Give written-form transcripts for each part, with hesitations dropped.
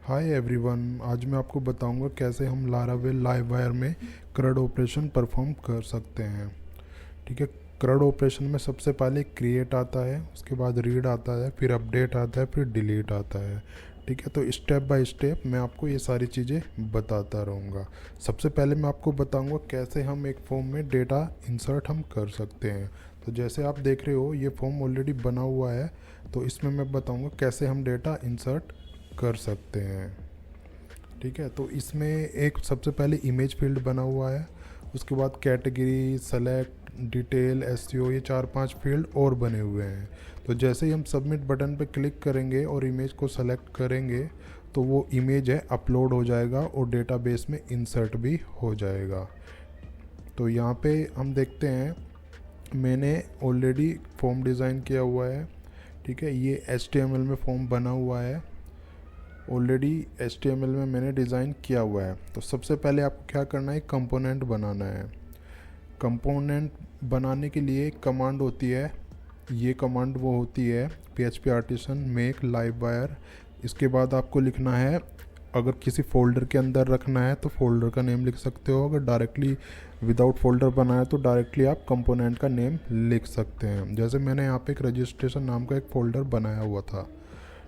Hi everyone, आज मैं आपको बताऊंगा कैसे हम लारावेल लाइववायर में CRUD ऑपरेशन परफॉर्म कर सकते हैं। ठीक है। CRUD ऑपरेशन में सबसे पहले क्रिएट आता है, उसके बाद रीड आता है, फिर अपडेट आता है, फिर डिलीट आता है। ठीक है, तो स्टेप बाय स्टेप मैं आपको ये सारी चीज़ें बताता रहूँगा। सबसे पहले मैं आपको बताऊँगा कैसे हम एक फॉर्म में डेटा इंसर्ट हम कर सकते हैं। तो जैसे आप देख रहे हो ये फॉर्म ऑलरेडी बना हुआ है, तो इसमें मैं बताऊँगा कैसे हम डेटा इंसर्ट कर सकते हैं। ठीक है, तो इसमें एक सबसे पहले इमेज फील्ड बना हुआ है, उसके बाद कैटेगरी, सेलेक्ट, डिटेल, एसईओ, ये 4-5 फील्ड और बने हुए हैं। तो जैसे ही हम सबमिट बटन पे क्लिक करेंगे और इमेज को सेलेक्ट करेंगे तो वो इमेज है अपलोड हो जाएगा और डेटाबेस में इंसर्ट भी हो जाएगा। तो यहाँ पे हम देखते हैं मैंने ऑलरेडी फॉर्म डिज़ाइन किया हुआ है। ठीक है, ये HTML में फॉर्म बना हुआ है, ऑलरेडी HTML में मैंने डिज़ाइन किया हुआ है। तो सबसे पहले आपको क्या करना है, कंपोनेंट बनाना है। कंपोनेंट बनाने के लिए एक कमांड होती है, ये कमांड वो होती है PHP आर्टिसन मेक लाइववायर। इसके बाद आपको लिखना है, अगर किसी फोल्डर के अंदर रखना है तो फोल्डर का नेम लिख सकते हो, अगर डायरेक्टली विदाउट फोल्डर बनाया तो डायरेक्टली आप कंपोनेंट का नेम लिख सकते हैं। जैसे मैंने यहाँ पे एक रजिस्ट्रेशन नाम का एक फ़ोल्डर बनाया हुआ था।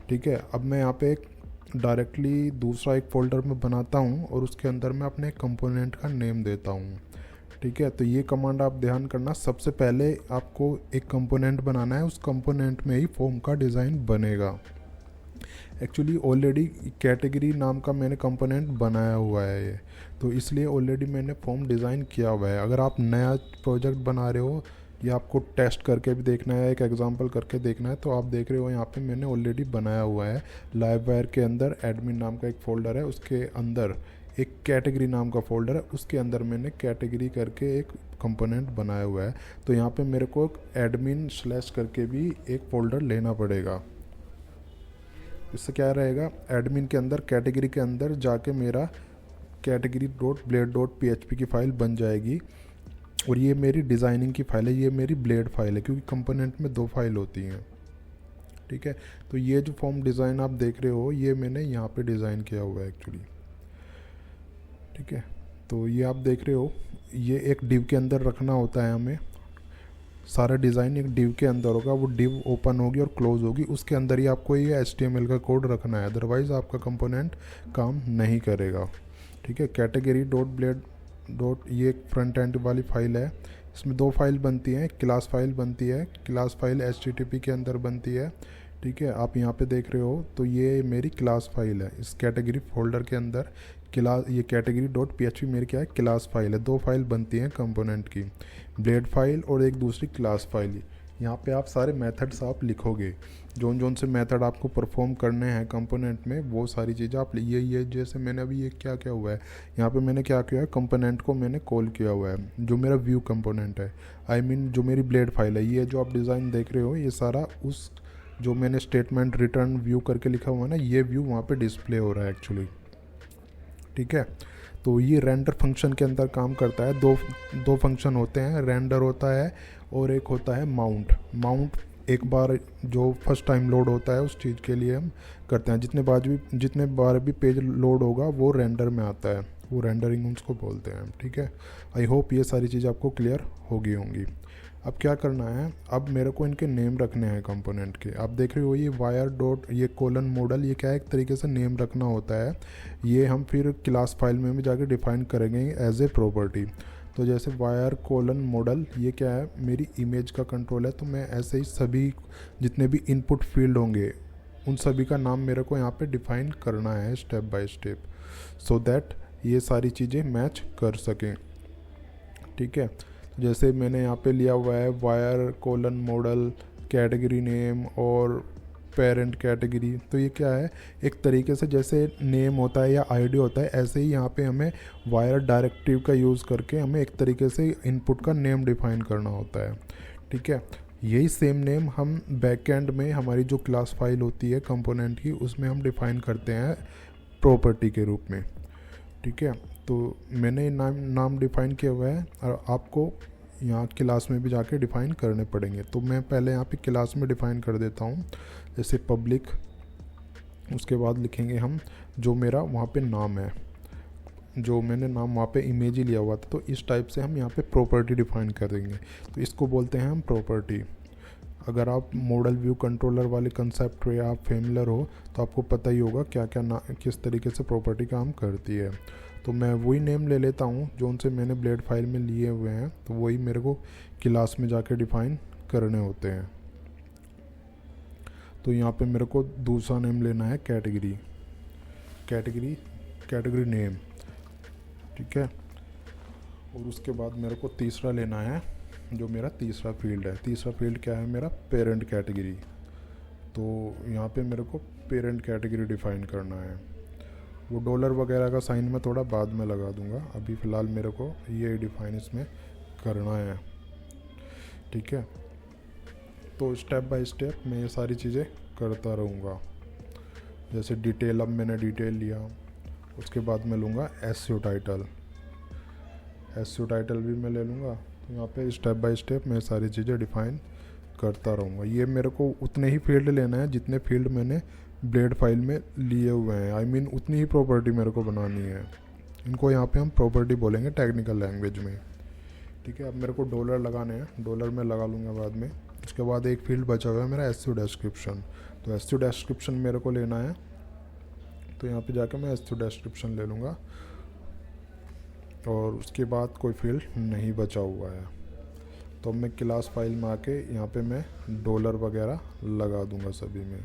ठीक है, अब मैं यहाँ पे एक डायरेक्टली दूसरा एक फ़ोल्डर में बनाता हूँ और उसके अंदर मैं अपने कंपोनेंट का नेम देता हूँ। ठीक है, तो ये कमांड आप ध्यान करना, सबसे पहले आपको एक कंपोनेंट बनाना है, उस कंपोनेंट में ही फॉर्म का डिज़ाइन बनेगा। एक्चुअली ऑलरेडी कैटेगरी नाम का मैंने कंपोनेंट बनाया हुआ है ये, तो इसलिए ऑलरेडी मैंने फॉर्म डिज़ाइन किया हुआ है। अगर आप नया प्रोजेक्ट बना रहे हो या आपको टेस्ट करके भी देखना है, एक एग्जांपल करके देखना है, तो आप देख रहे हो यहाँ पे मैंने ऑलरेडी बनाया हुआ है। लाइववायर के अंदर एडमिन नाम का एक फ़ोल्डर है, उसके अंदर एक कैटेगरी नाम का फ़ोल्डर है, उसके अंदर मैंने कैटेगरी करके एक कंपोनेंट बनाया हुआ है। तो यहाँ पे मेरे को एडमिन / करके भी एक फ़ोल्डर लेना पड़ेगा। इससे क्या रहेगा, एडमिन के अंदर कैटेगरी के अंदर जाके मेरा category.blade.php की फ़ाइल बन जाएगी और ये मेरी डिज़ाइनिंग की फ़ाइल है, ये मेरी ब्लेड फाइल है, क्योंकि कंपोनेंट में 2 फाइल होती हैं। ठीक है, तो ये जो फॉर्म डिज़ाइन आप देख रहे हो ये मैंने यहाँ पे डिज़ाइन किया हुआ है एक्चुअली। ठीक है, तो ये आप देख रहे हो, ये एक डिव के अंदर रखना होता है हमें। सारा डिज़ाइन एक डिव के अंदर होगा, वो डिव ओपन होगी और क्लोज होगी, उसके अंदर ही आपको ये HTML का कोड रखना है, अदरवाइज़ आपका कंपोनेंट काम नहीं करेगा। ठीक है, category.blade. ये एक फ्रंट एंड वाली फ़ाइल है, इसमें 2 फाइल बनती हैं, क्लास फाइल बनती है, क्लास फाइल HTTP के अंदर बनती है। ठीक है, आप यहाँ पे देख रहे हो, तो ये मेरी क्लास फाइल है, इस कैटेगरी फोल्डर के अंदर क्लास, ये category.php मेरी क्या है, क्लास फाइल है। 2 फाइल बनती हैं कंपोनेंट की, ब्लेड फाइल और एक दूसरी क्लास फाइल। यहाँ पे आप सारे मेथड्स आप लिखोगे, जोन से मेथड आपको परफॉर्म करने हैं कंपोनेंट में, वो सारी चीज़ें आप ये जैसे मैंने अभी ये क्या हुआ है, यहाँ पे मैंने क्या किया है, कंपोनेंट को मैंने कॉल किया हुआ है, जो मेरा व्यू कंपोनेंट है, जो मेरी ब्लेड फाइल है। ये जो आप डिज़ाइन देख रहे हो ये सारा उस जो मैंने स्टेटमेंट रिटर्न व्यू करके लिखा हुआ है ना, ये व्यू वहाँ पर डिस्प्ले हो रहा है एक्चुअली। ठीक है, तो ये रेंडर फंक्शन के अंदर काम करता है। दो फंक्शन होते हैं, रेंडर होता है और एक होता है माउंट। एक बार जो फर्स्ट टाइम लोड होता है उस चीज़ के लिए हम करते हैं, जितने बार भी पेज लोड होगा वो रेंडर में आता है, वो रेंडरिंग उसको बोलते हैं। ठीक है, आई होप ये सारी चीज़ आपको क्लियर हो गई होंगी। अब क्या करना है, अब मेरे को इनके नेम रखने हैं कंपोनेंट के। आप देख रहे हो ये वायर डॉट, ये कोलन मॉडल, ये क्या है, एक तरीके से नेम रखना होता है। ये हम फिर क्लास फाइल में भी जाके डिफाइन करेंगे एज ए प्रॉपर्टी। तो जैसे वायर कोलन मॉडल, ये क्या है, मेरी इमेज का कंट्रोल है, तो मैं ऐसे ही सभी जितने भी इनपुट फील्ड होंगे उन सभी का नाम मेरे को यहाँ पे डिफाइन करना है step by step, so that ये सारी चीज़ें मैच कर सकें। ठीक है, जैसे मैंने यहाँ पे लिया हुआ है wire colon model, category name और पेरेंट कैटेगरी। तो ये क्या है, एक तरीके से जैसे नेम होता है या आईडी होता है, ऐसे ही यहाँ पे हमें वायर डायरेक्टिव का यूज़ करके हमें एक तरीके से इनपुट का नेम डिफाइन करना होता है। ठीक है, यही सेम नेम हम बैकएंड में हमारी जो क्लास फाइल होती है कंपोनेंट की, उसमें हम डिफाइन करते हैं प्रॉपर्टी के रूप में। ठीक है, तो मैंने नाम डिफाइन किया हुआ है और आपको यहाँ क्लास में भी जाके डिफ़ाइन करने पड़ेंगे। तो मैं पहले यहाँ पे क्लास में डिफ़ाइन कर देता हूँ, जैसे पब्लिक उसके बाद लिखेंगे हम जो मेरा वहाँ पे नाम है, जो मैंने नाम वहाँ पे इमेज ही लिया हुआ था, तो इस टाइप से हम यहाँ पे प्रॉपर्टी डिफाइन कर देंगे। तो इसको बोलते हैं हम प्रॉपर्टी। अगर आप मॉडल व्यू कंट्रोलर वाले कंसेप्ट पे आप फेमिलर हो तो आपको पता ही होगा क्या क्या ना किस तरीके से प्रॉपर्टी काम करती है। तो मैं वही नेम ले लेता हूँ जो उनसे मैंने ब्लेड फाइल में लिए हुए हैं, तो वही मेरे को क्लास में जाके डिफाइन करने होते हैं। तो यहाँ पे मेरे को दूसरा नेम लेना है कैटेगरी, कैटेगरी नेम, ठीक है। और उसके बाद मेरे को तीसरा लेना है, जो मेरा तीसरा फील्ड है। तीसरा फील्ड क्या है मेरा, पेरेंट कैटेगरी। तो यहाँ पे मेरे को पेरेंट कैटेगरी डिफाइन करना है। वो डॉलर वगैरह का साइन मैं थोड़ा बाद में लगा दूंगा, अभी फ़िलहाल मेरे को ये डिफाइन इसमें करना है, ठीक है। तो स्टेप बाय स्टेप मैं ये सारी चीज़ें करता रहूँगा। जैसे डिटेल, अब मैंने डिटेल लिया, उसके बाद मैं लूँगा एसईओ टाइटल, एसईओ टाइटल भी मैं ले लूँगा। तो यहाँ पे स्टेप बाय स्टेप मैं सारी चीज़ें डिफाइन करता रहूँगा। ये मेरे को उतने ही फील्ड लेना है जितने फील्ड मैंने ब्लेड फाइल में लिए हुए हैं, आई मीन उतनी ही प्रॉपर्टी मेरे को बनानी है। इनको यहाँ पे हम प्रॉपर्टी बोलेंगे टेक्निकल लैंग्वेज में, ठीक है। अब मेरे को डॉलर लगाने हैं, डॉलर में लगा लूँगा बाद में। उसके बाद एक फील्ड बचा हुआ है मेरा एसईओ डिस्क्रिप्शन, तो एसईओ डिस्क्रिप्शन मेरे को लेना है। तो यहाँ पे जाकर मैं एसईओ डिस्क्रिप्शन ले लूँगा, और उसके बाद कोई फील्ड नहीं बचा हुआ है। तो अब मैं क्लास फाइल में आके यहाँ पे मैं डॉलर वगैरह लगा दूँगा सभी में,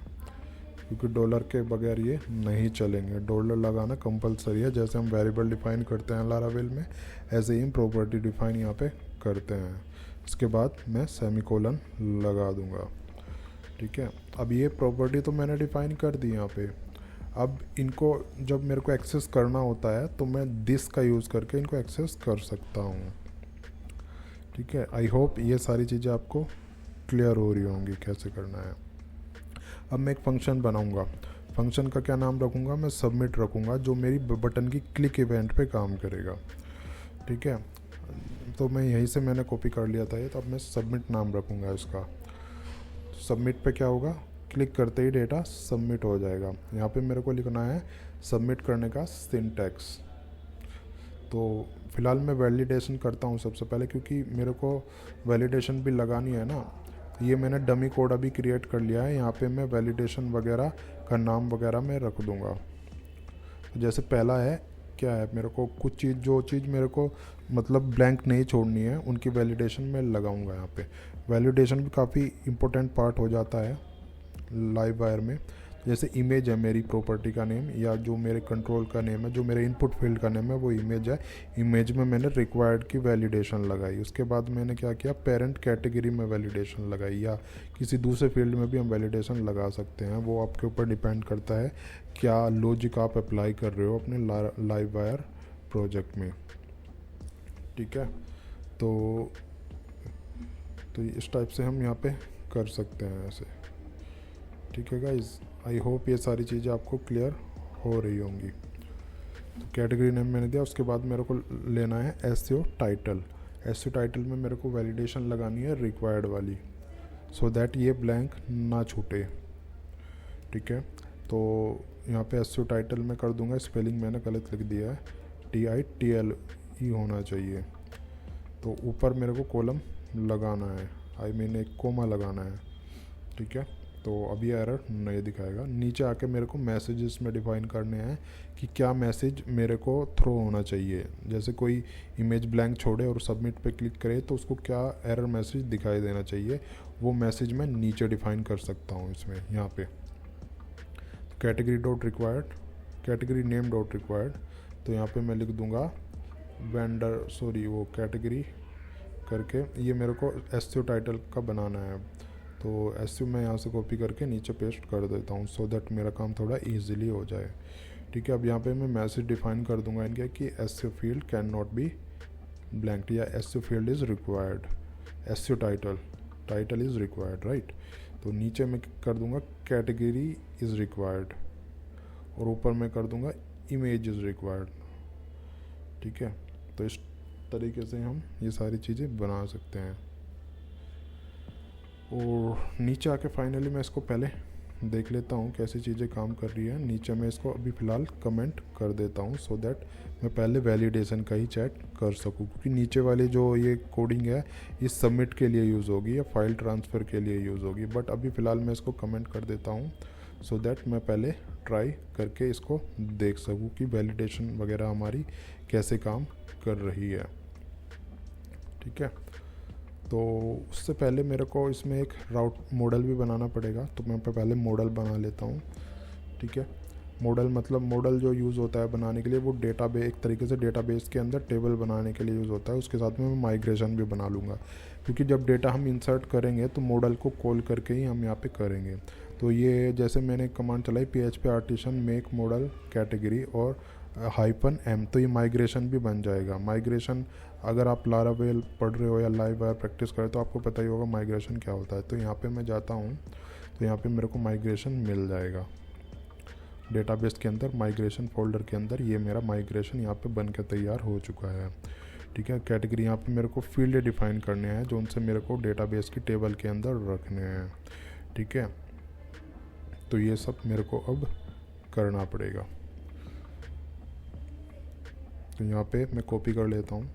क्योंकि डॉलर के बगैर ये नहीं चलेंगे। डॉलर लगाना कंपलसरी है, जैसे हम वेरिएबल डिफाइन करते हैं लारावेल में, ऐसे ही हम प्रॉपर्टी डिफाइन यहाँ पे करते हैं। इसके बाद मैं सेमीकोलन लगा दूँगा, ठीक है। अब ये प्रॉपर्टी तो मैंने डिफाइन कर दी यहाँ पे। अब इनको जब मेरे को एक्सेस करना होता है तो मैं दिस का यूज़ करके इनको एक्सेस कर सकता हूँ, ठीक है। आई होप ये सारी चीज़ें आपको क्लियर हो रही होंगी कैसे करना है। अब मैं एक फ़ंक्शन बनाऊँगा, फ़ंक्शन का क्या नाम रखूँगा, मैं सबमिट रखूँगा, जो मेरी बटन की क्लिक इवेंट पे काम करेगा, ठीक है। तो मैं यहीं से मैंने कॉपी कर लिया था ये, तो अब मैं सबमिट नाम रखूँगा इसका। सबमिट पे क्या होगा, क्लिक करते ही डेटा सबमिट हो जाएगा। यहाँ पे मेरे को लिखना है सबमिट करने का सिंटैक्स। तो फ़िलहाल मैं वैलिडेशन करता हूँ सबसे पहले, क्योंकि मेरे को वैलिडेशन भी लगानी है ना। ये मैंने डमी कोड अभी क्रिएट कर लिया है, यहाँ पे मैं वैलिडेशन वगैरह का नाम वगैरह मैं रख दूँगा। जैसे पहला है क्या है, मेरे को कुछ चीज़, जो चीज़ मेरे को मतलब ब्लैंक नहीं छोड़नी है, उनकी वैलिडेशन मैं लगाऊंगा यहाँ पे। वैलिडेशन भी काफ़ी इम्पोर्टेंट पार्ट हो जाता है लाइव वायर में। जैसे इमेज है मेरी प्रॉपर्टी का नेम, या जो मेरे कंट्रोल का नेम है, जो मेरे इनपुट फील्ड का नेम है वो इमेज है। इमेज में मैंने रिक्वायर्ड की वैलिडेशन लगाई। उसके बाद मैंने क्या किया, पेरेंट कैटेगरी में वैलिडेशन लगाई, या किसी दूसरे फील्ड में भी हम वैलिडेशन लगा सकते हैं। वो आपके ऊपर डिपेंड करता है क्या लॉजिक आप अप्लाई कर रहे हो अपने लाइव वायर प्रोजेक्ट में, ठीक है। तो इस टाइप से हम यहाँ पे कर सकते हैं ऐसे, ठीक है गाइज। आई होप ये सारी चीज़ें आपको क्लियर हो रही होंगी। तो कैटेगरी नेम मैंने दिया, उसके बाद मेरे को लेना है एसईओ टाइटल। एसईओ टाइटल में मेरे को वैलिडेशन लगानी है रिक्वायर्ड वाली, सो दैट ये ब्लैंक ना छूटे, ठीक है। तो यहाँ पे एसईओ टाइटल में कर दूंगा, स्पेलिंग मैंने गलत लिख दिया है, TITLE होना चाहिए। तो ऊपर मेरे को कॉलम लगाना है, आई मीन एक कोमा लगाना है, ठीक है। तो अभी एरर नहीं दिखाएगा। नीचे आके मेरे को मैसेजेस में डिफाइन करने हैं कि क्या मैसेज मेरे को थ्रो होना चाहिए। जैसे कोई इमेज ब्लैंक छोड़े और सबमिट पे क्लिक करे तो उसको क्या एरर मैसेज दिखाई देना चाहिए, वो मैसेज मैं नीचे डिफाइन कर सकता हूँ इसमें। यहाँ पे category dot required, category name dot required, तो यहाँ पे मैं लिख दूँगा वेंडर, सॉरी वो कैटेगरी करके, ये मेरे को एसईओ टाइटल का बनाना है। तो एसईओ मैं यहाँ से कॉपी करके नीचे पेस्ट कर देता हूँ, सो दैट मेरा काम थोड़ा ईजिली हो जाए, ठीक है। अब यहाँ पे मैं मैसेज डिफाइन कर दूँगा इनके कि SEO field can not be blank, या SEO field is required, SEO title is required, right. तो नीचे मैं कर दूँगा कैटेगरी इज़ रिक्वायर्ड, और ऊपर मैं कर दूँगा इमेज इज़ रिक्वायर्ड, ठीक है। तो इस तरीके से हम ये सारी चीज़ें बना सकते हैं। और नीचे आके फाइनली मैं इसको पहले देख लेता हूँ कैसी चीज़ें काम कर रही है। नीचे मैं इसको अभी फ़िलहाल कमेंट कर देता हूँ सो दैट मैं पहले वैलिडेशन का ही चेक कर सकूँ, क्योंकि नीचे वाली जो ये कोडिंग है ये सबमिट के लिए यूज़ होगी या फाइल ट्रांसफ़र के लिए यूज़ होगी। बट अभी फ़िलहाल मैं इसको कमेंट कर देता हूँ सो दैट मैं पहले ट्राई करके इसको देख सकूँ कि वैलिडेशन वगैरह हमारी कैसे काम कर रही है। ठीक है, तो उससे पहले मेरे को इसमें एक राउट मॉडल भी बनाना पड़ेगा, तो मैं पहले मॉडल बना लेता हूँ। ठीक है, मॉडल मतलब मॉडल जो यूज़ होता है बनाने के लिए वो डेटाबेस, एक तरीके से डेटाबेस के अंदर टेबल बनाने के लिए यूज़ होता है। उसके साथ में मैं माइग्रेशन भी बना लूँगा, क्योंकि जब डेटा हम इंसर्ट करेंगे तो मॉडल को कॉल करके ही हम यहाँ पे करेंगे। तो ये जैसे मैंने कमांड चलाई PHP artisan make model category और -m, तो ये माइग्रेशन भी बन जाएगा। माइग्रेशन अगर आप लारावेल पढ़ रहे हो या लाइव वायर प्रैक्टिस करें तो आपको पता ही होगा माइग्रेशन क्या होता है। तो यहाँ पे मैं जाता हूँ तो यहाँ पे मेरे को माइग्रेशन मिल जाएगा डेटाबेस के अंदर, माइग्रेशन फोल्डर के अंदर ये मेरा माइग्रेशन यहाँ पे बन के तैयार हो चुका है। ठीक है, कैटेगरी यहाँ पे मेरे को फील्ड डिफाइन करने हैं जो उनसे मेरे को डेटाबेस की टेबल के अंदर रखने हैं। ठीक है, तो ये सब मेरे को अब करना पड़ेगा। तो यहाँ पे मैं कॉपी कर लेता हूँ,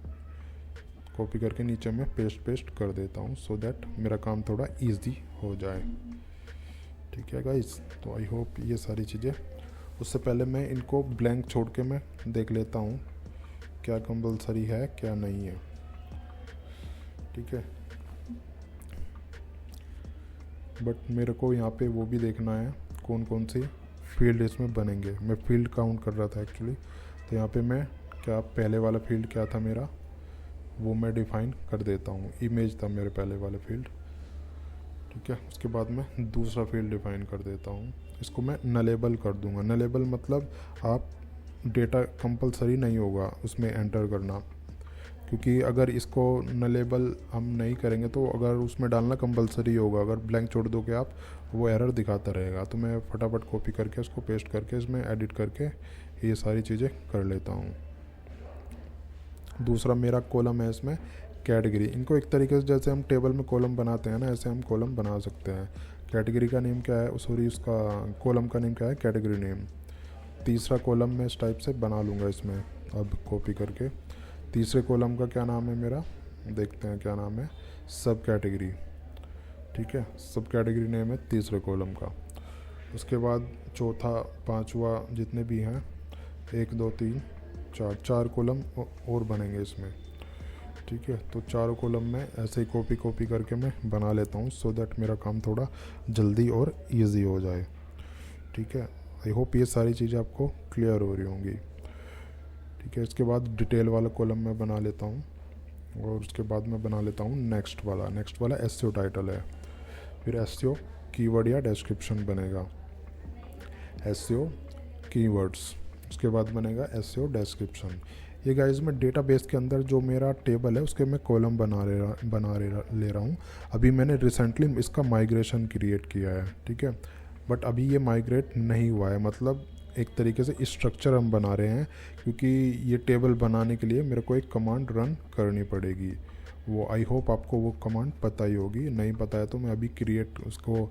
कॉपी करके नीचे मैं पेस्ट कर देता हूँ सो दैट मेरा काम थोड़ा इजी हो जाए। ठीक है गाइस, तो आई होप ये सारी चीज़ें। उससे पहले मैं इनको ब्लैंक छोड़ के मैं देख लेता हूँ क्या कंपल्सरी है क्या नहीं है। ठीक है, बट मेरे को यहाँ पे वो भी देखना है कौन कौन सी फील्ड इसमें बनेंगे। मैं फील्ड काउंट कर रहा था एक्चुअली, तो यहाँ पे मैं क्या पहले वाला फील्ड क्या था मेरा वो मैं डिफ़ाइन कर देता हूँ। इमेज था मेरे पहले वाले फील्ड। ठीक है, उसके बाद मैं दूसरा फील्ड डिफ़ाइन कर देता हूँ, इसको मैं नलेबल कर दूँगा। नलेबल मतलब आप डेटा कंपलसरी नहीं होगा उसमें एंटर करना, क्योंकि अगर इसको नलेबल हम नहीं करेंगे तो अगर उसमें डालना कंपलसरी होगा। अगर ब्लैंक छोड़ दोगे आप वो एरर दिखाता रहेगा। तो मैं फटाफट कॉपी करके उसको पेस्ट करके इसमें एडिट करके ये सारी चीज़ें कर लेता हूँ। दूसरा मेरा कॉलम है इसमें कैटेगरी। इनको एक तरीके से जैसे हम टेबल में कॉलम बनाते हैं ना, ऐसे हम कॉलम बना सकते हैं। कैटेगरी का नेम क्या है, सॉरी उसका कॉलम का नेम क्या है, कैटेगरी नेम। तीसरा कॉलम मैं इस टाइप से बना लूँगा इसमें, अब कॉपी करके। तीसरे कॉलम का क्या नाम है मेरा, देखते हैं क्या नाम है, सब कैटेगरी। ठीक है, सब कैटेगरी नेम है तीसरे कॉलम का। उसके बाद चौथा पांचवा जितने भी हैं 1 2 3 4 4 कॉलम और बनेंगे इसमें। ठीक है, तो चारों कॉलम में ऐसे ही कॉपी करके मैं बना लेता हूँ सो दैट मेरा काम थोड़ा जल्दी और इजी हो जाए। ठीक है, आई होप ये सारी चीज़ें आपको क्लियर हो रही होंगी। ठीक है, इसके बाद डिटेल वाला कॉलम मैं बना लेता हूँ और उसके बाद मैं बना लेता हूँ नेक्स्ट वाला एसईओ टाइटल है। फिर एसईओ कीवर्ड या डिस्क्रिप्शन बनेगा, एसईओ कीवर्ड्स। उसके बाद बनेगा एसईओ डिस्क्रिप्शन। ये गाइस मैं डेटाबेस के अंदर जो मेरा टेबल है उसके मैं कॉलम ले रहा हूँ। अभी मैंने रिसेंटली इसका माइग्रेशन क्रिएट किया है। ठीक है, बट अभी ये माइग्रेट नहीं हुआ है, मतलब एक तरीके से स्ट्रक्चर हम बना रहे हैं, क्योंकि ये टेबल बनाने के लिए मेरे को एक कमांड रन करनी पड़ेगी। वो आई होप आपको वो कमांड पता ही होगी, नहीं पता है तो मैं अभी क्रिएट उसको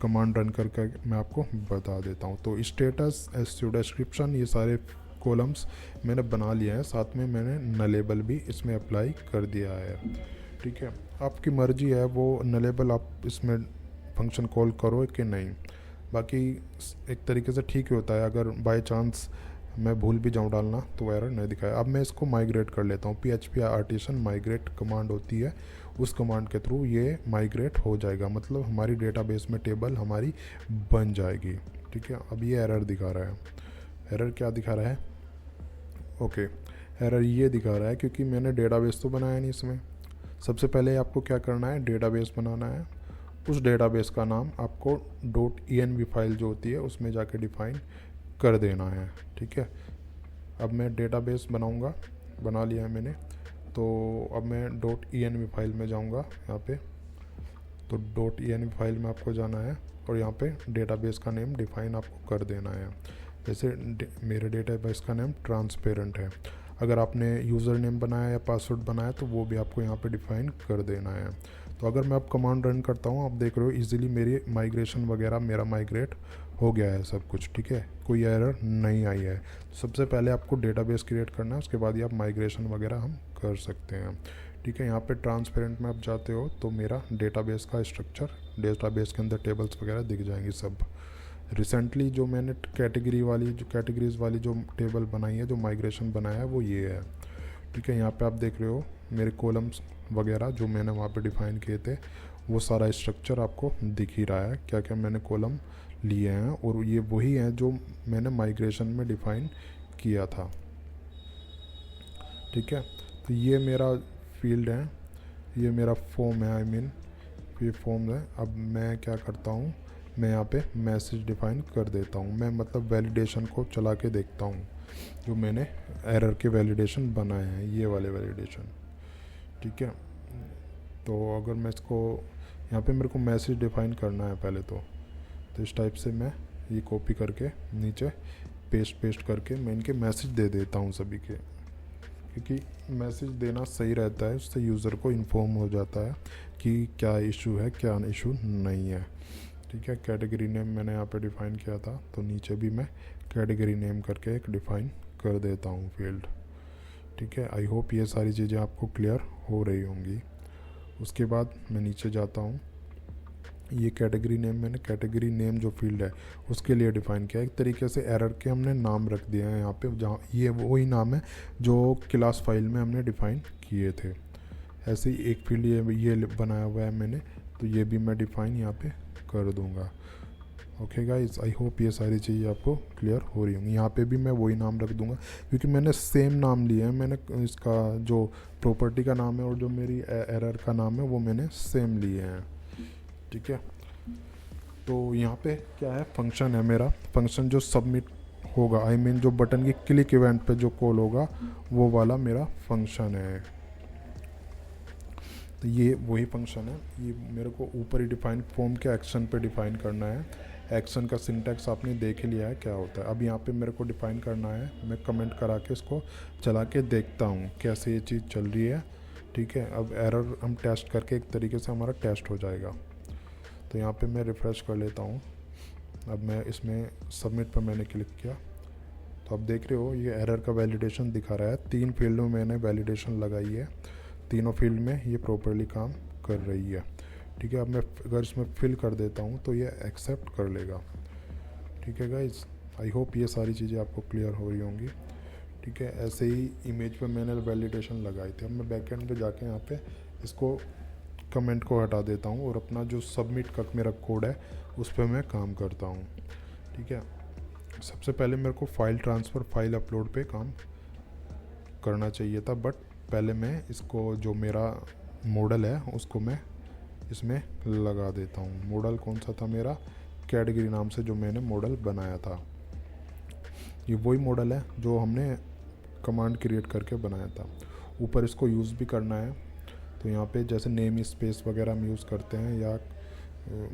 कमांड रन करके मैं आपको बता देता हूँ। तो स्टेटस, एसईओ डिस्क्रिप्शन, ये सारे कॉलम्स मैंने बना लिया है, साथ में मैंने नलेबल भी इसमें अप्लाई कर दिया है। ठीक है, आपकी मर्जी है वो नलेबल आप इसमें फंक्शन कॉल करो कि नहीं, बाकी एक तरीके से ठीक ही होता है। अगर बाय चांस मैं भूल भी जाऊँ डालना तो वो एरर नहीं दिखाया। अब मैं इसको माइग्रेट कर लेता हूँ। PHP आर्टिसन माइग्रेट कमांड होती है, उस कमांड के थ्रू ये माइग्रेट हो जाएगा, मतलब हमारी डेटाबेस में टेबल हमारी बन जाएगी। ठीक है, अब ये एरर दिखा रहा है। एरर क्या दिखा रहा है, ओके, एरर ये दिखा रहा है क्योंकि मैंने डेटाबेस तो बनाया नहीं इसमें। सबसे पहले आपको क्या करना है, डेटाबेस बनाना है। उस डेटाबेस का नाम आपको .env फाइल जो होती है उसमें जाके डिफ़ाइन कर देना है। ठीक है, अब मैं डेटाबेस बनाऊंगा, बना लिया है मैंने। तो अब मैं .env फाइल में जाऊंगा यहाँ पे। तो .env फाइल में आपको जाना है और यहाँ पे डेटाबेस का नेम डिफ़ाइन आपको कर देना है। जैसे मेरे डेटाबेस का नेम ट्रांसपेरेंट है। अगर आपने यूज़र नेम बनाया या पासवर्ड बनाया तो वो भी आपको यहाँ पे डिफ़ाइन कर देना है। तो अगर मैं अब कमांड रन करता हूँ, आप देख रहे हो इजीली मेरी माइग्रेशन वगैरह मेरा माइग्रेट हो गया है सब कुछ, ठीक है, कोई एरर नहीं आई है। सबसे पहले आपको डेटाबेस क्रिएट करना है, उसके बाद ही आप माइग्रेशन वगैरह हम कर सकते हैं, ठीक है। यहाँ पे ट्रांसपेरेंट में आप जाते हो तो मेरा डेटाबेस का स्ट्रक्चर, डेटाबेस के अंदर टेबल्स वगैरह दिख जाएंगी सब। रिसेंटली जो मैंने कैटेगरीज वाली जो टेबल बनाई है, जो माइग्रेशन बनाया है, वो ये है, ठीक है। यहाँ पे आप देख रहे हो मेरे कॉलम्स वगैरह जो मैंने वहाँ पे डिफ़ाइन किए थे, वो सारा स्ट्रक्चर आपको दिख ही रहा है, क्या क्या मैंने कॉलम लिए हैं, और ये वही हैं जो मैंने माइग्रेशन में डिफ़ाइन किया था, ठीक है। तो ये मेरा फील्ड है, ये मेरा फॉर्म है, ये फॉर्म है। अब मैं क्या करता हूँ, मैं यहाँ पे मैसेज डिफ़ाइन कर देता हूँ, मैं मतलब वैलिडेशन को चला के देखता हूँ, जो मैंने एरर के वैलिडेशन बनाए हैं, ये वाले वैलिडेशन, ठीक है। तो अगर मैं इसको यहाँ पे मेरे को मैसेज डिफ़ाइन करना है पहले तो इस टाइप से मैं ये कॉपी करके नीचे पेस्ट करके मैं इनके मैसेज दे देता हूँ सभी के, क्योंकि मैसेज देना सही रहता है, उससे यूज़र को इन्फॉर्म हो जाता है कि क्या इशू है क्या इशू नहीं है, ठीक है। कैटेगरी नेम मैंने यहाँ पे डिफ़ाइन किया था, तो नीचे भी मैं कैटेगरी नेम करके एक डिफ़ाइन कर देता हूँ फील्ड, ठीक है। आई होप ये सारी चीज़ें आपको क्लियर हो रही होंगी। उसके बाद मैं नीचे जाता हूँ, ये कैटेगरी नेम मैंने कैटेगरी नेम जो फील्ड है उसके लिए डिफ़ाइन किया, एक तरीके से एरर के हमने नाम रख दिए हैं यहाँ पे, जहाँ ये वही नाम है जो क्लास फाइल में हमने डिफ़ाइन किए थे। ऐसे ही एक फील्ड ये बनाया हुआ है मैंने, तो ये भी मैं डिफ़ाइन यहाँ पे कर दूँगा। ओके गाइस, आई होप ये सारी चीज़ें आपको क्लियर हो रही होंगी। यहाँ पे भी मैं वही नाम रख दूँगा, क्योंकि मैंने सेम नाम लिया है, मैंने इसका जो प्रॉपर्टी का नाम है और जो मेरी एरर का नाम है वो मैंने सेम लिए हैं, ठीक है। तो यहाँ पे क्या है, फंक्शन है मेरा, फंक्शन जो सबमिट होगा, जो बटन की क्लिक इवेंट पे जो कॉल होगा वो वाला मेरा फंक्शन है। तो ये वही फंक्शन है, ये मेरे को ऊपर ही डिफ़ाइन फॉर्म के एक्शन पे डिफ़ाइन करना है। एक्शन का सिंटैक्स आपने देख लिया है क्या होता है। अब यहाँ पे मेरे को डिफ़ाइन करना है, मैं कमेंट करा के इसको चला के देखता हूँ कैसे ये चीज़ चल रही है, ठीक है। अब एरर हम टेस्ट करके एक तरीके से हमारा टेस्ट हो जाएगा। तो यहाँ पे मैं रिफ़्रेश कर लेता हूँ। अब मैं इसमें सबमिट पर मैंने क्लिक किया, तो आप देख रहे हो ये एरर का वैलिडेशन दिखा रहा है। 3 फील्ड में मैंने वैलिडेशन लगाई है, तीनों फील्ड में ये प्रॉपर्ली काम कर रही है, ठीक है। अब मैं अगर इसमें फिल कर देता हूँ तो ये एक्सेप्ट कर लेगा, ठीक है गाइज। आई होप ये सारी चीज़ें आपको क्लियर हो रही होंगी, ठीक है। ऐसे ही इमेज पे मैंने वैलिडेशन लगाई थी। अब मैं बैकएंड पे जाके यहाँ पे इसको कमेंट को हटा देता हूँ और अपना जो सबमिट का मेरा कोड है उस पर मैं काम करता हूँ, ठीक है। सबसे पहले मेरे को फाइल ट्रांसफ़र, फाइल अपलोड पे काम करना चाहिए था, बट पहले मैं इसको जो मेरा मॉडल है उसको मैं इसमें लगा देता हूँ। मॉडल कौन सा था मेरा, कैटेगरी नाम से जो मैंने मॉडल बनाया था, ये वही मॉडल है जो हमने कमांड क्रिएट करके बनाया था। ऊपर इसको यूज़ भी करना है, तो यहाँ पे जैसे नेम स्पेस वगैरह हम यूज़ करते हैं या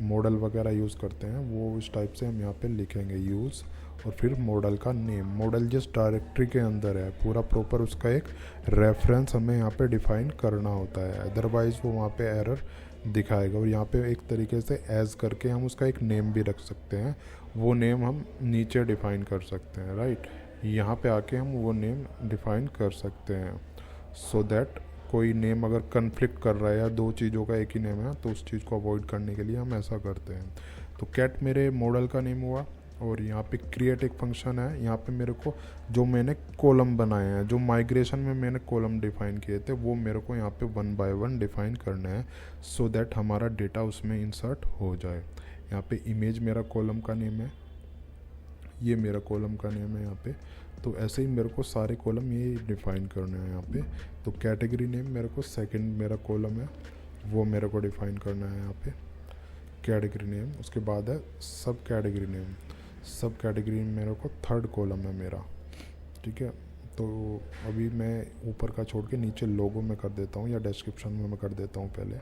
मॉडल वगैरह यूज़ करते हैं, वो इस टाइप से हम यहाँ पे लिखेंगे यूज़ और फिर मॉडल का नेम। मॉडल जिस डायरेक्टरी के अंदर है पूरा प्रॉपर उसका एक रेफरेंस हमें यहाँ पे डिफ़ाइन करना होता है, अदरवाइज़ वो वहाँ पे एरर दिखाएगा। और यहाँ पे एक तरीके से एज करके हम उसका एक नेम भी रख सकते हैं, वो नेम हम नीचे डिफ़ाइन कर सकते हैं, राइट। यहाँ पे आके हम वो नेम डिफ़ाइन कर सकते हैं, सो दैट कोई नेम अगर कन्फ्लिक्ट कर रहा है या 2 चीज़ों का एक ही नेम है तो उस चीज़ को अवॉइड करने के लिए हम ऐसा करते हैं। तो कैट मेरे मॉडल का नेम हुआ, और यहाँ पे क्रिएट एक फंक्शन है। यहाँ पे मेरे को जो मैंने कॉलम बनाए हैं, जो माइग्रेशन में मैंने कॉलम डिफ़ाइन किए थे, वो मेरे को यहाँ पे 1 बाय 1 डिफ़ाइन करना है, सो दैट हमारा डेटा उसमें इंसर्ट हो जाए। यहाँ पे इमेज मेरा कॉलम का नेम है, ये मेरा कॉलम का नेम है यहाँ पे। तो ऐसे ही मेरे को सारे कॉलम ये डिफ़ाइन करने हैं यहाँ पे। तो कैटेगरी नेम मेरे को सेकंड मेरा कॉलम है, वो मेरे को डिफ़ाइन करना है यहाँ पे, कैटेगरी नेम। उसके बाद है सब कैटेगरी नेम, सब कैटेगरी में मेरे को 3rd कॉलम है मेरा, ठीक है। तो अभी मैं ऊपर का छोड़ के नीचे लोगो में कर देता हूँ या डिस्क्रिप्शन में मैं कर देता हूँ पहले,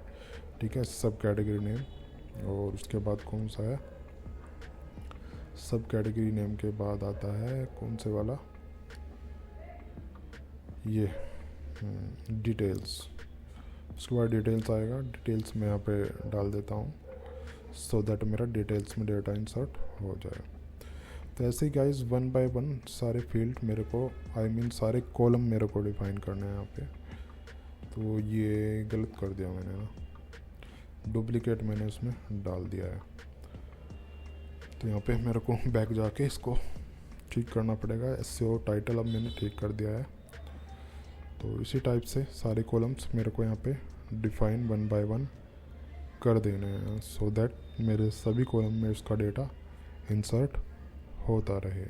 ठीक है, सब कैटेगरी नेम। और उसके बाद कौन सा है, सब कैटेगरी नेम के बाद आता है कौन से वाला, ये डिटेल्स, उसके बाद डिटेल्स आएगा, डिटेल्स मैं यहाँ पे डाल देता हूँ सो दैट मेरा डिटेल्स में डेटा इंसर्ट हो जाए। तो ऐसे ही गाइस वन बाय वन सारे फील्ड मेरे को सारे कॉलम मेरे को डिफाइन करने हैं यहाँ पे। तो ये गलत कर दिया मैंने ना, डुप्लीकेट मैंने इसमें डाल दिया है। तो यहाँ पे मेरे को बैक जाके इसको ठीक करना पड़ेगा। एसईओ टाइटल अब मैंने ठीक कर दिया है। तो इसी टाइप से सारे कॉलम्स मेरे को यहाँ पे डिफाइन वन बाय वन कर देने हैं सो दैट मेरे सभी कॉलम में इसका डेटा इंसर्ट होता रहे।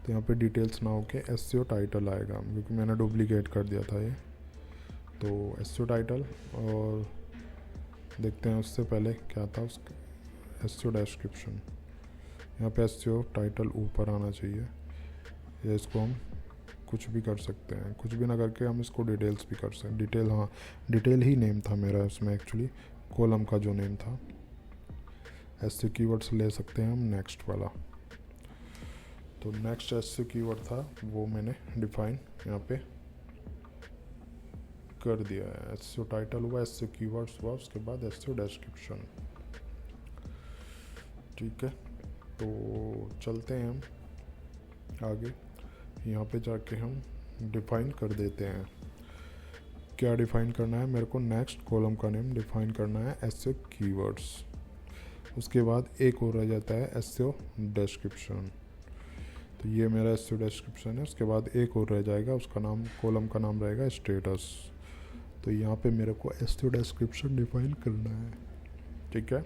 तो यहाँ पे डिटेल्स ना होके एसईओ टाइटल आएगा क्योंकि मैंने डुप्लीकेट कर दिया था ये। तो एसईओ टाइटल, और देखते हैं उससे पहले क्या था उसका एसईओ डिस्क्रिप्शन। यहाँ पे एसईओ टाइटल ऊपर आना चाहिए, या इसको हम कुछ भी कर सकते हैं, कुछ भी ना करके हम इसको डिटेल्स भी कर सकते हैं। डिटेल, हाँ डिटेल ही नेम था मेरा इसमें एक्चुअली, कॉलम का जो नेम था। एसईओ कीवर्ड्स ले सकते हैं हम नेक्स्ट वाला। तो नेक्स्ट एसईओ कीवर्ड था वो मैंने डिफाइन यहाँ पे कर दिया है। एसईओ टाइटल हुआ, एसईओ कीवर्ड्स हुआ, उसके बाद एसईओ डिस्क्रिप्शन। ठीक है, तो चलते हैं हम आगे। यहाँ पे जाके हम डिफाइन कर देते हैं। क्या डिफाइन करना है मेरे को? नेक्स्ट कॉलम का नेम डिफाइन करना है एसईओ कीवर्ड्स। उसके बाद एक और रह जाता है एसईओ डिस्क्रिप्शन। तो ये मेरा एसईओ डिस्क्रिप्शन है। उसके बाद एक और रह जाएगा, उसका नाम, कॉलम का नाम रहेगा स्टेटस। तो यहाँ पे मेरे को एसईओ डिस्क्रिप्शन डिफाइन करना है। ठीक है,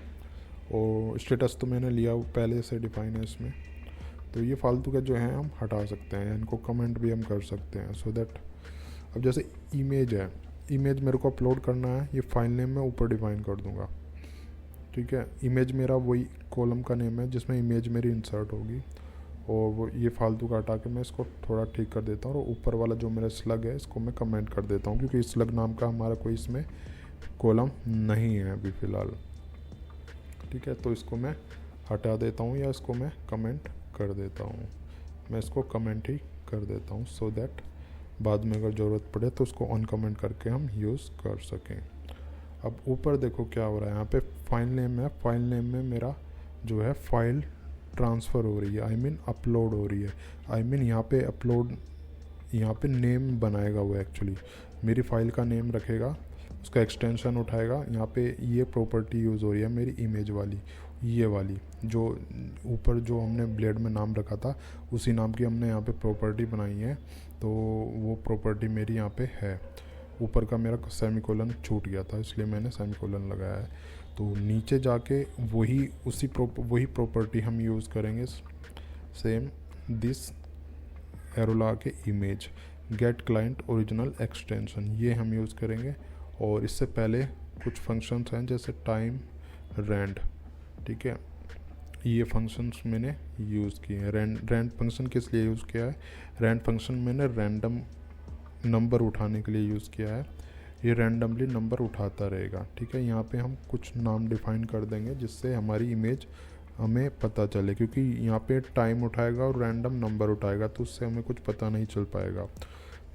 और स्टेटस तो मैंने लिया पहले से डिफाइन है इसमें। तो ये फालतू के जो हैं हम हटा सकते हैं, इनको कमेंट भी हम कर सकते हैं सो दैट। अब जैसे इमेज है, इमेज मेरे को अपलोड करना है, ये फाइल नेम मैं ऊपर डिफाइन कर दूंगा। ठीक है, इमेज मेरा वही कॉलम का नेम है जिसमें इमेज मेरी इंसर्ट होगी, और वो ये फालतू का हटा के मैं इसको थोड़ा ठीक कर देता हूँ। और ऊपर वाला जो मेरा स्लग है इसको मैं कमेंट कर देता हूँ क्योंकि स्लग नाम का हमारा कोई इसमें कॉलम नहीं है अभी फ़िलहाल। ठीक है, तो इसको मैं हटा देता हूँ या इसको मैं कमेंट कर देता हूँ। मैं इसको कमेंट ही कर देता हूँ सो दैट बाद में अगर ज़रूरत पड़े तो उसको अनकमेंट करके हम यूज़ कर सकें। अब ऊपर देखो क्या हो रहा है, यहाँ पे फाइल नेम है। फाइल नेम में मेरा जो है फाइल ट्रांसफ़र हो रही है, अपलोड हो रही है। यहाँ पे अपलोड, यहाँ पे नेम बनाएगा वो एक्चुअली मेरी फ़ाइल का नेम रखेगा, उसका एक्सटेंशन उठाएगा। यहाँ पे ये प्रॉपर्टी यूज़ हो रही है मेरी इमेज वाली, ये वाली जो ऊपर जो हमने ब्लेड में नाम रखा था उसी नाम की हमने यहाँ पे प्रॉपर्टी बनाई है। तो वो प्रॉपर्टी मेरी यहाँ पे है। ऊपर का मेरा सेमीकोलन छूट गया था इसलिए मैंने सेमीकोलन लगाया है। तो नीचे जाके वही प्रॉपर्टी हम यूज़ करेंगे, सेम दिस एरो लगा के image get client original extension, ये हम यूज़ करेंगे। और इससे पहले कुछ फंक्शंस हैं जैसे टाइम, रैंड। ठीक है, ये फंक्शंस मैंने यूज़ किए हैं। रैंड फंक्शन किस लिए यूज़ किया है? रैंड फंक्शन मैंने रैंडम नंबर उठाने के लिए यूज़ किया है। ये रैंडमली नंबर उठाता रहेगा। ठीक है, यहाँ पे हम कुछ नाम डिफाइन कर देंगे जिससे हमारी इमेज हमें पता चले, क्योंकि यहाँ पे टाइम उठाएगा और रैंडम नंबर उठाएगा तो उससे हमें कुछ पता नहीं चल पाएगा।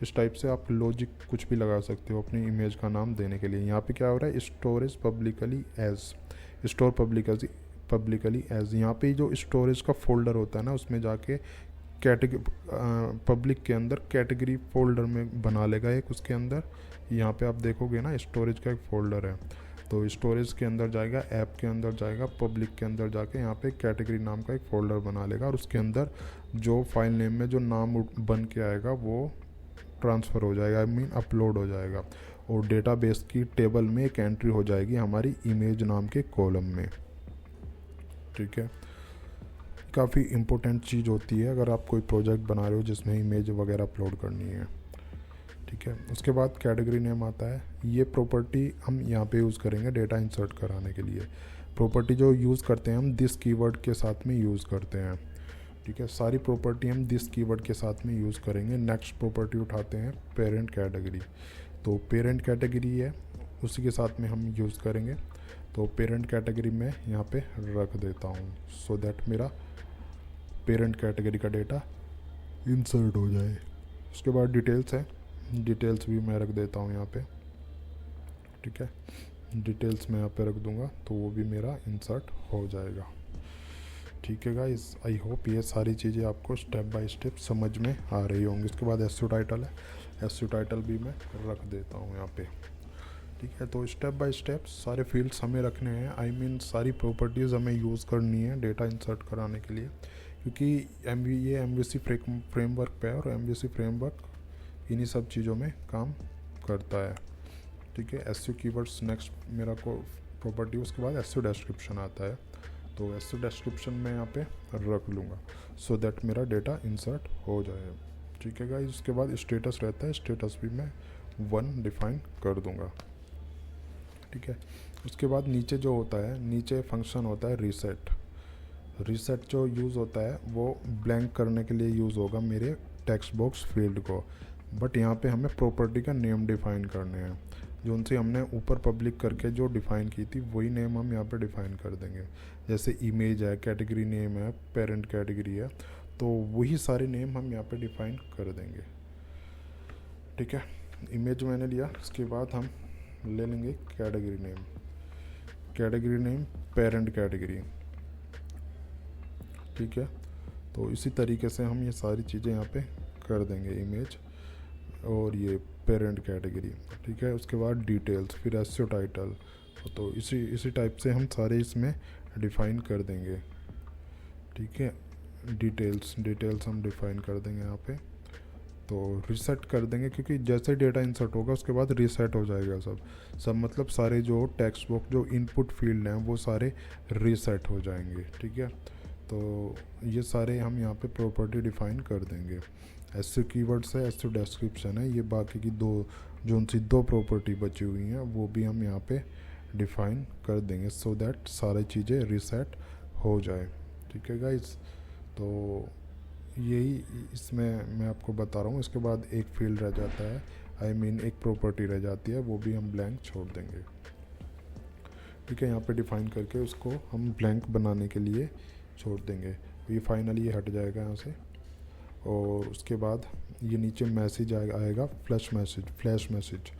इस टाइप से आप लॉजिक कुछ भी लगा सकते हो अपनी इमेज का नाम देने के लिए। यहाँ पे क्या हो रहा है? Storage publicly as, store publicly as. यहाँ पे जो स्टोरेज का फोल्डर होता है ना, उसमें जाके पब्लिक के अंदर कैटेगरी फोल्डर में बना लेगा एक। उसके अंदर यहाँ पे आप देखोगे ना स्टोरेज का एक फ़ोल्डर है, तो स्टोरेज के अंदर जाएगा, ऐप के अंदर जाएगा, पब्लिक के अंदर जाके यहाँ पे कैटेगरी नाम का एक फ़ोल्डर बना लेगा। और उसके अंदर जो फाइल नेम में जो नाम बन के आएगा वो ट्रांसफ़र हो जाएगा, अपलोड हो जाएगा। और डेटाबेस की टेबल में एक एंट्री हो जाएगी हमारी इमेज नाम के कॉलम में। ठीक है, काफ़ी इम्पोर्टेंट चीज़ होती है अगर आप कोई प्रोजेक्ट बना रहे हो जिसमें इमेज वगैरह अपलोड करनी है। ठीक है, उसके बाद कैटेगरी नेम आता है। ये प्रॉपर्टी हम यहाँ पे यूज़ करेंगे डेटा इंसर्ट कराने के लिए। प्रॉपर्टी जो यूज़ करते हैं हम दिस कीवर्ड के साथ में यूज़ करते हैं। ठीक है, सारी प्रॉपर्टी हम दिस कीवर्ड के साथ में यूज़ करेंगे। नेक्स्ट प्रॉपर्टी उठाते हैं पेरेंट कैटेगरी। तो पेरेंट कैटेगरी है, उसी के साथ में हम यूज़ करेंगे। तो पेरेंट कैटेगरी में यहाँ पे रख देता हूँ सो दैट मेरा पेरेंट कैटेगरी का डेटा इंसर्ट हो जाए। उसके बाद डिटेल्स है, डिटेल्स भी मैं रख देता हूँ यहाँ पे, ठीक है। डिटेल्स मैं यहाँ पे रख दूँगा तो वो भी मेरा इंसर्ट हो जाएगा, ठीक है गाइस। आई होप ये सारी चीज़ें आपको स्टेप बाय स्टेप समझ में आ रही होंगी। इसके बाद एसईओ टाइटल है, एसईओ टाइटल भी मैं रख देता हूँ यहाँ पे, ठीक है। तो स्टेप बाय स्टेप सारे फील्ड्स हमें रखने हैं, आई मीन सारी प्रॉपर्टीज़ हमें यूज़ करनी है डेटा इंसर्ट कराने के लिए, क्योंकि ये MVC फ्रेमवर्क पे है और MVC फ्रेमवर्क इन्हीं सब चीज़ों में काम करता है, ठीक है। एसईओ कीवर्ड्स नेक्स्ट मेरा को प्रॉपर्टी, उसके बाद एसईओ डिस्क्रिप्शन आता है, तो एसईओ डिस्क्रिप्शन मैं यहाँ पे रख लूँगा सो दैट मेरा डेटा इंसर्ट हो जाए, ठीक है गाइस। उसके बाद स्टेटस रहता है, स्टेटस भी मैं 1 डिफाइन कर दूँगा, ठीक है। उसके बाद नीचे जो होता है, नीचे फंक्शन होता है रीसेट। रीसेट जो यूज़ होता है वो ब्लैंक करने के लिए यूज़ होगा मेरे टेक्स्ट बॉक्स फील्ड को, बट यहाँ पे हमें प्रॉपर्टी का नेम डिफ़ाइन करने हैं, जो उनसे हमने ऊपर पब्लिक करके जो डिफ़ाइन की थी वही नेम हम यहाँ पे डिफ़ाइन कर देंगे। जैसे इमेज है, कैटेगरी नेम है, पेरेंट कैटेगरी है, तो वही सारे नेम हम यहाँ पे डिफ़ाइन कर देंगे, ठीक है। इमेज मैंने लिया, उसके बाद हम ले लेंगे category name, category name parent category, ठीक है। तो इसी तरीके से हम ये सारी चीज़ें यहाँ पे कर देंगे, इमेज और ये पेरेंट कैटेगरी, ठीक है। उसके बाद डिटेल्स, फिर एसईओ टाइटल, तो इसी टाइप से हम सारे इसमें डिफ़ाइन कर देंगे, ठीक है। डिटेल्स हम डिफ़ाइन कर देंगे यहाँ पे, तो रीसेट कर देंगे, क्योंकि जैसे डेटा इंसर्ट होगा उसके बाद रीसेट हो जाएगा सब मतलब सारे जो टेक्स्ट बॉक्स जो इनपुट फील्ड हैं वो सारे रीसेट हो जाएंगे, ठीक है। तो ये सारे हम यहाँ पे प्रॉपर्टी डिफ़ाइन कर देंगे। एसईओ कीवर्ड्स है, एसईओ डिस्क्रिप्शन है, ये बाकी की जो उनसी 2 प्रॉपर्टी बची हुई हैं वो भी हम यहाँ पे डिफ़ाइन कर देंगे सो दैट सारी चीज़ें रीसेट हो जाए, ठीक है गाइस। तो यही इसमें मैं आपको बता रहा हूँ। इसके बाद एक फील्ड रह जाता है, आई मीन एक प्रॉपर्टी रह जाती है, वो भी हम ब्लैंक छोड़ देंगे, ठीक है। यहाँ पे डिफ़ाइन करके उसको हम ब्लैंक बनाने के लिए छोड़ देंगे, ये फाइनली ये हट जाएगा यहाँ से। और उसके बाद ये नीचे मैसेज आएगा फ्लैश मैसेज,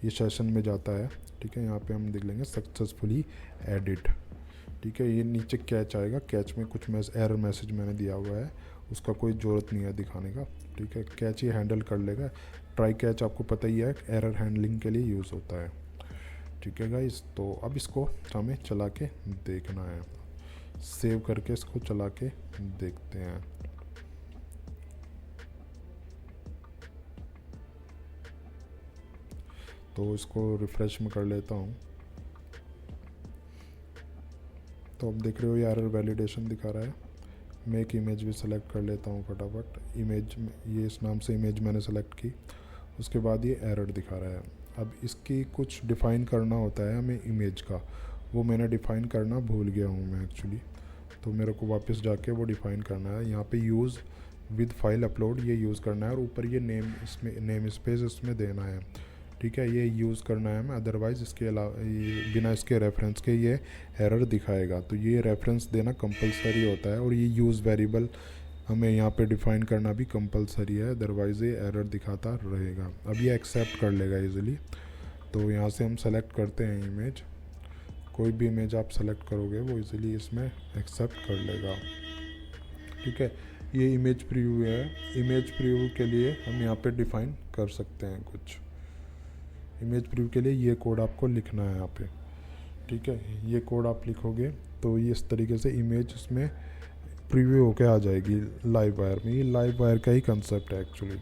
ये सेशन में जाता है, ठीक है। यहाँ पे हम देख लेंगे सक्सेसफुली एडिट, ठीक है। ये नीचे कैच आएगा, कैच में कुछ एरर मैसेज मैंने दिया हुआ है, उसका कोई ज़रूरत नहीं है दिखाने का, ठीक है। कैच ये हैंडल कर लेगा, ट्राई कैच आपको पता ही है एरर हैंडलिंग के लिए यूज़ होता है, ठीक है गाइस। तो अब इसको हमें चला के देखना है, सेव करके इसको चला के देखते हैं। तो इसको रिफ़्रेश में कर लेता हूँ, तो अब देख रहे हो ये एरर वैलिडेशन दिखा रहा है। मैं एक इमेज भी सेलेक्ट कर लेता हूँ फटाफट, इमेज ये इस नाम से इमेज मैंने सेलेक्ट की, उसके बाद ये एरर दिखा रहा है। अब इसकी कुछ डिफ़ाइन करना होता है हमें इमेज का, वो मैंने डिफ़ाइन करना भूल गया हूँ मैं एक्चुअली, तो मेरे को वापस जाके वो डिफ़ाइन करना है। यहाँ पे यूज़ विद फाइल अपलोड ये यूज़ करना है, और ऊपर ये नेम स्पेस इसमें देना है, ठीक है। ये यूज़ करना है हमें, अदरवाइज़ इसके अलावा बिना इसके रेफरेंस के ये एरर दिखाएगा, तो ये रेफरेंस देना कंपलसरी होता है, और ये यूज़ वेरिएबल हमें यहाँ पे डिफ़ाइन करना भी कंपलसरी है, अदरवाइज़ ये एरर दिखाता रहेगा। अब ये एक्सेप्ट कर लेगा इजीली, तो यहाँ से हम सेलेक्ट करते हैं इमेज, कोई भी इमेज आप सेलेक्ट करोगे वो इजीली इसमें एक्सेप्ट कर लेगा, ठीक है। ये इमेज प्रीव्यू है, इमेज प्रीव्यू के लिए हम यहाँ पे डिफ़ाइन कर सकते हैं कुछ, इमेज प्रीव्यू के लिए ये कोड आपको लिखना है यहाँ पे, ठीक है। ये कोड आप लिखोगे तो ये इस तरीके से इमेज इसमें प्रीव्यू होके आ जाएगी लाइव वायर में। ये लाइव वायर का ही कंसेप्ट है एक्चुअली,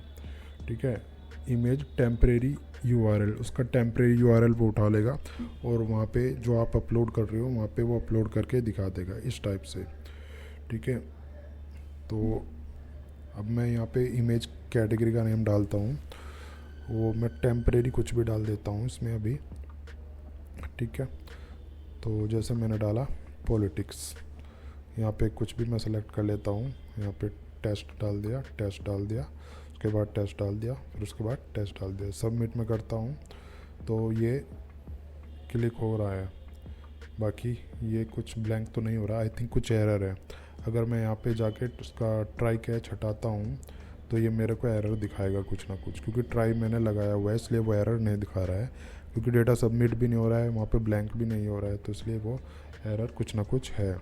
ठीक है। इमेज टेम्परेरी URL, उसका टेम्परेरी URL वो उठा लेगा और वहाँ पे जो आप अपलोड कर रहे हो वहाँ पे वो अपलोड करके दिखा देगा इस टाइप से, ठीक है। तो अब मैं यहाँ पे इमेज कैटेगरी का नेम डालता हूँ, वो मैं टेम्परेरी कुछ भी डाल देता हूँ इसमें अभी, ठीक है। तो जैसे मैंने डाला पॉलिटिक्स, यहाँ पे कुछ भी मैं सेलेक्ट कर लेता हूँ, यहाँ पे टेस्ट डाल दिया, उसके बाद टेस्ट डाल दिया, फिर उसके बाद टेस्ट डाल दिया, सबमिट में करता हूँ तो ये क्लिक हो रहा है, बाकी ये कुछ ब्लैंक तो नहीं हो रहा, आई थिंक कुछ एरर है। अगर मैं यहाँ पे जाके उसका ट्राई कैच हटाता हूँ तो ये मेरे को एरर दिखाएगा कुछ ना कुछ, क्योंकि ट्राई मैंने लगाया हुआ है इसलिए वो एरर नहीं दिखा रहा है, क्योंकि डेटा सबमिट भी नहीं हो रहा है, वहाँ पे ब्लैंक भी नहीं हो रहा है, तो इसलिए वो एरर कुछ ना कुछ है।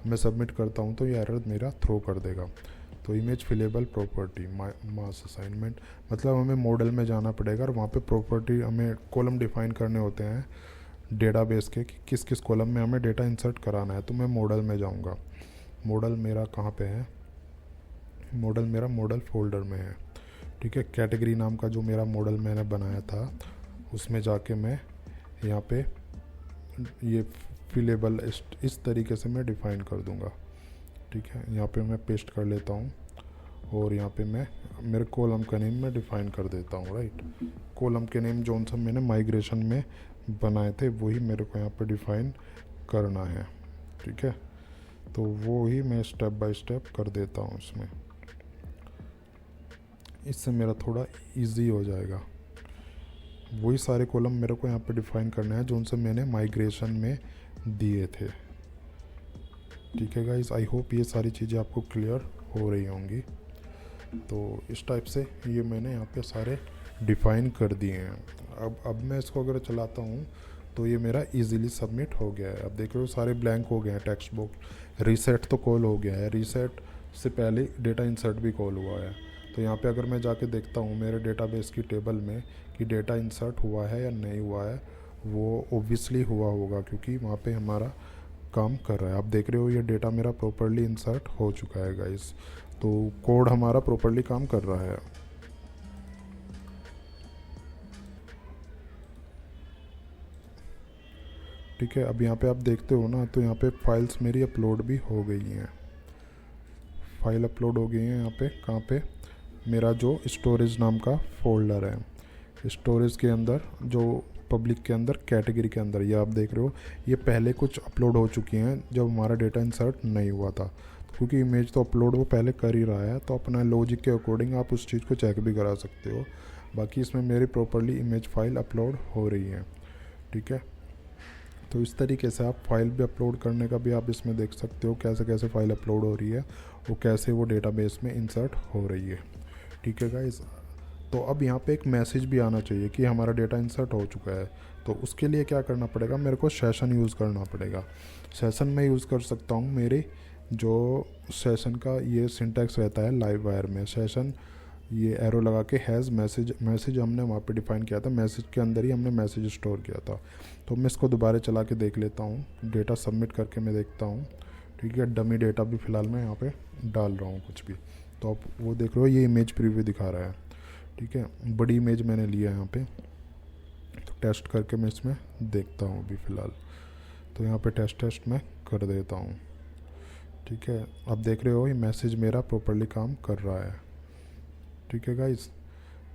मैं सबमिट करता हूँ तो ये एरर मेरा थ्रो कर देगा। तो इमेज फिलेबल प्रॉपर्टी मास असाइनमेंट, मतलब हमें मॉडल में जाना पड़ेगा और वहाँ पे प्रॉपर्टी हमें कॉलम डिफाइन करने होते हैं डेटाबेस के कि किस किस कॉलम में हमें डेटा इंसर्ट कराना है। तो मैं मॉडल में जाऊँगा। मॉडल मेरा कहाँ पे है? मॉडल मेरा मॉडल फोल्डर में है, ठीक है। कैटेगरी नाम का जो मेरा मॉडल मैंने बनाया था उसमें जाके मैं यहाँ पे ये फिलेबल इस तरीके से मैं डिफ़ाइन कर दूँगा, ठीक है। यहाँ पे मैं पेस्ट कर लेता हूँ और यहाँ पे मैं मेरे कॉलम का नेम मैं डिफ़ाइन कर देता हूँ, राइट। कॉलम के नेम जो सा मैंने माइग्रेशन में बनाए थे वही मेरे को यहाँ पे डिफ़ाइन करना है, ठीक है। तो वो ही मैं स्टेप बाय स्टेप कर देता हूँ इसमें, इससे मेरा थोड़ा इजी हो जाएगा। वही सारे कॉलम मेरे को यहाँ पे डिफ़ाइन करने हैं जो उनसे मैंने माइग्रेशन में दिए थे, ठीक है गाइस। आई होप ये सारी चीज़ें आपको क्लियर हो रही होंगी। तो इस टाइप से ये मैंने यहाँ पे सारे डिफ़ाइन कर दिए हैं। अब मैं इसको अगर चलाता हूँ तो ये मेरा इजीली सबमिट हो गया है। अब देख रहे हो सारे ब्लैंक हो गए हैं टेक्स्ट बॉक्स। रीसेट तो कॉल हो गया है, रीसेट से पहले डेटा इंसर्ट भी कॉल हुआ है। तो यहाँ पे अगर मैं जाके देखता हूँ मेरे डेटाबेस की टेबल में कि डेटा इंसर्ट हुआ है या नहीं हुआ है, वो ओब्वियसली हुआ होगा क्योंकि वहाँ पे हमारा काम कर रहा है। आप देख रहे हो ये डेटा मेरा प्रॉपरली इंसर्ट हो चुका है गाइस। तो कोड हमारा प्रॉपरली काम कर रहा है। ठीक है, अब यहाँ पे आप देखते हो ना, तो यहाँ पे फाइल्स मेरी अपलोड भी हो गई हैं। फाइल अपलोड हो गई हैं यहाँ पे। कहाँ पे? मेरा जो स्टोरेज नाम का फोल्डर है, स्टोरेज के अंदर जो पब्लिक के अंदर कैटेगरी के अंदर, ये आप देख रहे हो ये पहले कुछ अपलोड हो चुकी हैं जब हमारा डेटा इंसर्ट नहीं हुआ था। क्योंकि इमेज तो अपलोड वो पहले कर ही रहा है, तो अपना लॉजिक के अकॉर्डिंग आप उस चीज़ को चेक भी करा सकते हो। बाकी इसमें मेरी प्रॉपरली इमेज फाइल अपलोड हो रही है, ठीक है। तो इस तरीके से आप फाइल भी अपलोड करने का भी आप इसमें देख सकते हो कैसे कैसे फाइल अपलोड हो रही है और कैसे वो डेटाबेस में इंसर्ट हो रही है, ठीक है गाइस। तो अब यहाँ पे एक मैसेज भी आना चाहिए कि हमारा डेटा इंसर्ट हो चुका है। तो उसके लिए क्या करना पड़ेगा, मेरे को सेशन यूज़ करना पड़ेगा। सेशन में यूज़ कर सकता हूँ मेरे जो सेशन का ये सिंटैक्स रहता है लाइव वायर में। सेशन ये एरो लगा के हैज़ मैसेज हमने वहाँ पे डिफ़ाइन किया था, मैसेज के अंदर ही हमने मैसेज स्टोर किया था। तो मैं इसको दोबारा चला के देख लेता हूँ, डेटा सबमिट करके मैं देखता हूँ, ठीक है। डमी डेटा भी फ़िलहाल मैं यहाँ पे डाल रहा हूँ कुछ भी। तो आप वो देख रहे हो ये इमेज प्रीव्यू दिखा रहा है, ठीक है। बड़ी इमेज मैंने लिया है यहाँ पे, तो टेस्ट करके मैं इसमें देखता हूँ अभी फ़िलहाल। तो यहाँ पे टेस्ट मैं कर देता हूँ, ठीक है। अब देख रहे हो ये मैसेज मेरा प्रॉपरली काम कर रहा है, ठीक है गाइस।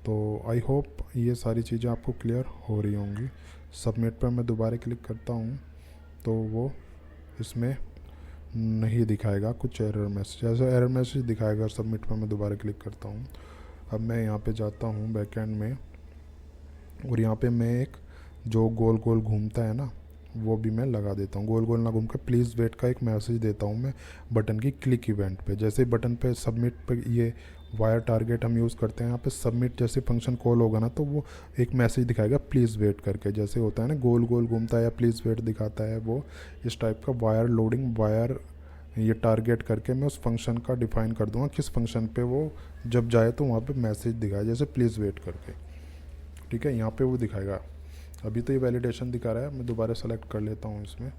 तो आई होप ये सारी चीज़ें आपको क्लियर हो रही होंगी। सबमिट पर मैं दोबारा क्लिक करता हूँ तो वो इसमें नहीं दिखाएगा, कुछ एरर मैसेज, ऐसा एरर मैसेज दिखाएगा। सबमिट पर मैं दोबारा क्लिक करता हूँ। अब मैं यहाँ पे जाता हूँ बैकएंड में और यहाँ पे मैं एक जो गोल गोल घूमता है ना वो भी मैं लगा देता हूँ। गोल गोल ना घूम कर प्लीज़ वेट का एक मैसेज देता हूँ मैं बटन की क्लिक इवेंट पे। जैसे बटन पे सबमिट पे ये वायर टारगेट हम यूज़ करते हैं, यहाँ पे सबमिट जैसे फंक्शन कॉल होगा ना तो वो एक मैसेज दिखाएगा प्लीज़ वेट करके। जैसे होता है ना गोल गोल घूमता है या प्लीज़ वेट दिखाता है, वो इस टाइप का वायर लोडिंग वायर ये टारगेट करके मैं उस फंक्शन का डिफ़ाइन कर दूंगा किस फंक्शन पे वो जब जाए तो वहाँ पे मैसेज दिखाए, जैसे प्लीज़ वेट करके, ठीक है। यहाँ पे वो दिखाएगा। अभी तो ये वैलिडेशन दिखा रहा है, मैं दोबारा सेलेक्ट कर लेता हूँ इसमें।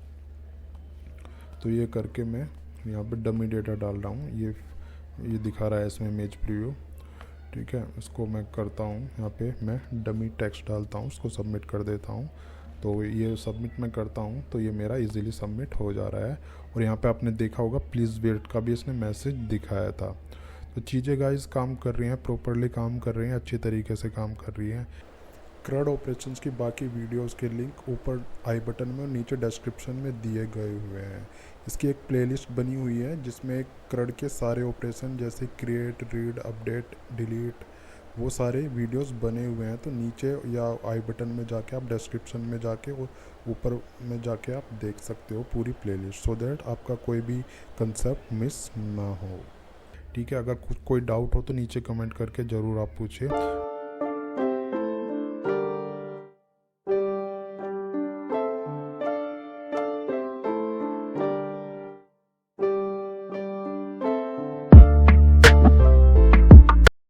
तो ये करके मैं यहाँ पे डमी डेटा डाल रहा हूँ, ये दिखा रहा है इसमें इमेज प्रीव्यू, ठीक है। इसको मैं करता हूँ, यहाँ पे मैं डमी टेक्स्ट डालता हूँ, उसको सबमिट कर देता हूँ। तो ये सबमिट मैं करता हूँ तो ये मेरा इजीली सबमिट हो जा रहा है। और यहाँ पे आपने देखा होगा प्लीज़ वेट का भी इसने मैसेज दिखाया था। तो चीज़ें गाइस काम कर रही हैं, प्रॉपरली काम कर रही हैं, अच्छी तरीके से काम कर रही हैं। क्रड ऑपरेशंस की बाकी वीडियोस के लिंक ऊपर आई बटन में और नीचे डिस्क्रिप्शन में दिए गए हुए हैं। इसकी एक प्लेलिस्ट बनी हुई है जिसमें क्रड के सारे ऑपरेशन जैसे क्रिएट, रीड, अपडेट, डिलीट, वो सारे वीडियोस बने हुए हैं। तो नीचे या आई बटन में जाके आप डिस्क्रिप्शन में जाके और ऊपर में जाके आप देख सकते हो पूरी प्लेलिस्ट, सो दैट आपका कोई भी कंसेप्ट मिस ना हो, ठीक है। अगर कुछ कोई डाउट हो तो नीचे कमेंट करके ज़रूर आप पूछिए।